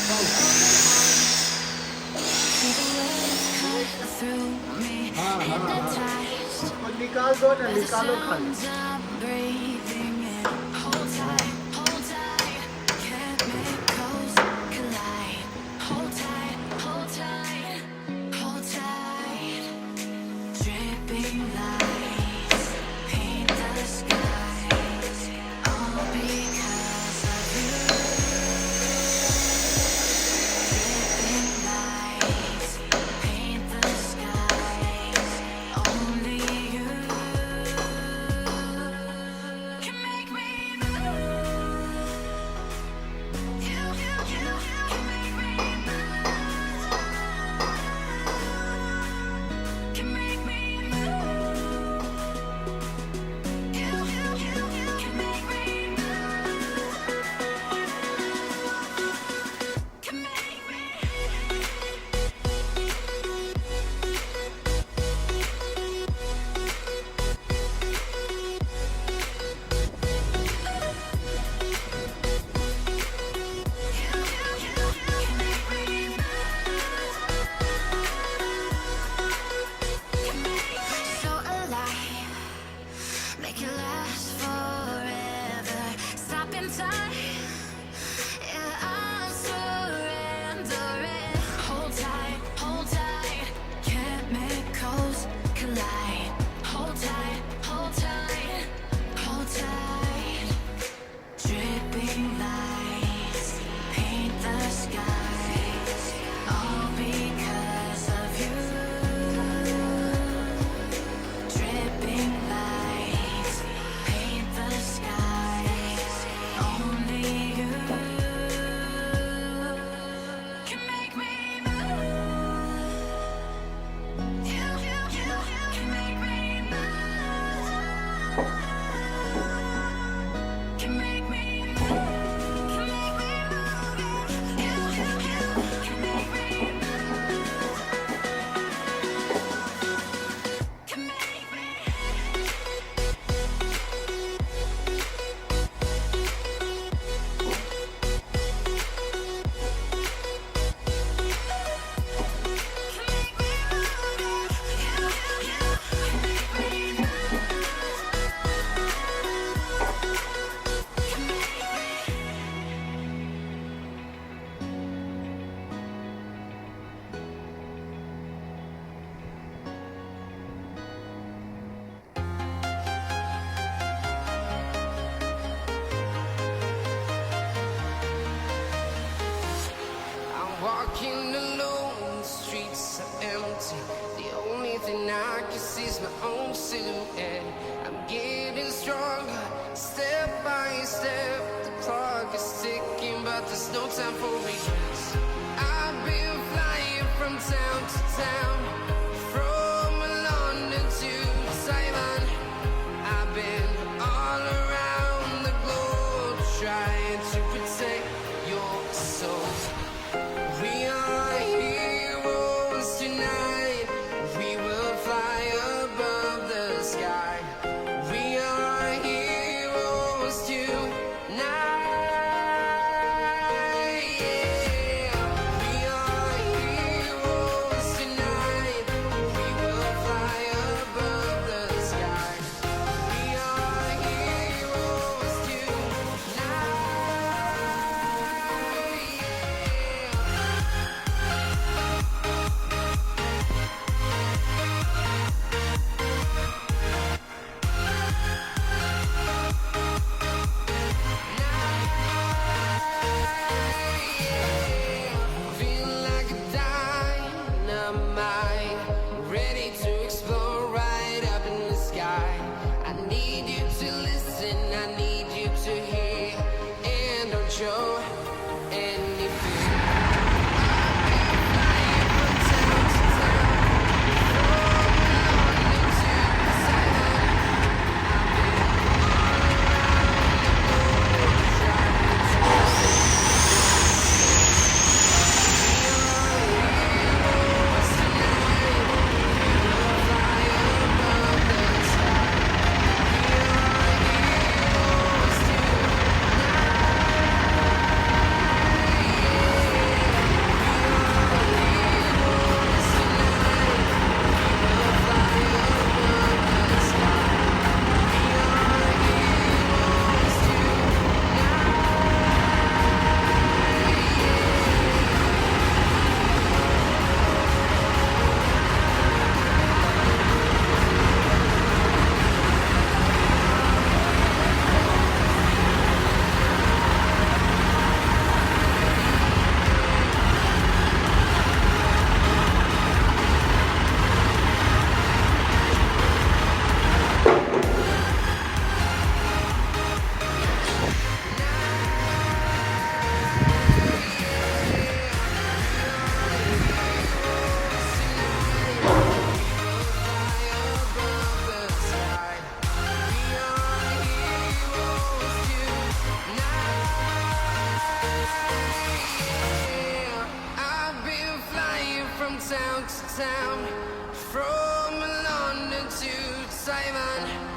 हाँ हाँ हाँ, तो निकाल दो ना, निकालो खाली। Make it last forever. Stop in time. Yeah, I'm surrendering. Hold tight. Chemicals collide. Hold tight, hold tight, hold tight. Dripping lights paint the skies. All because of you. Dripping lights paint the skies. Only you can make me move. You can make me move. Can make me move. Can make me move. You can make me move. Can make me. I'm walking alone, the streets are empty. The only thing I can see is my own silhouette. I'm getting stronger, step by step. The clock is ticking, but there's no time for regrets. I've been flying from town to town, from London to Taiwan. I've been all around the globe trying to protect your soul. We are heroes tonight. We will fly above the sky. We are heroes tonight. Yeah. We are heroes tonight. town, from London to Taiwan.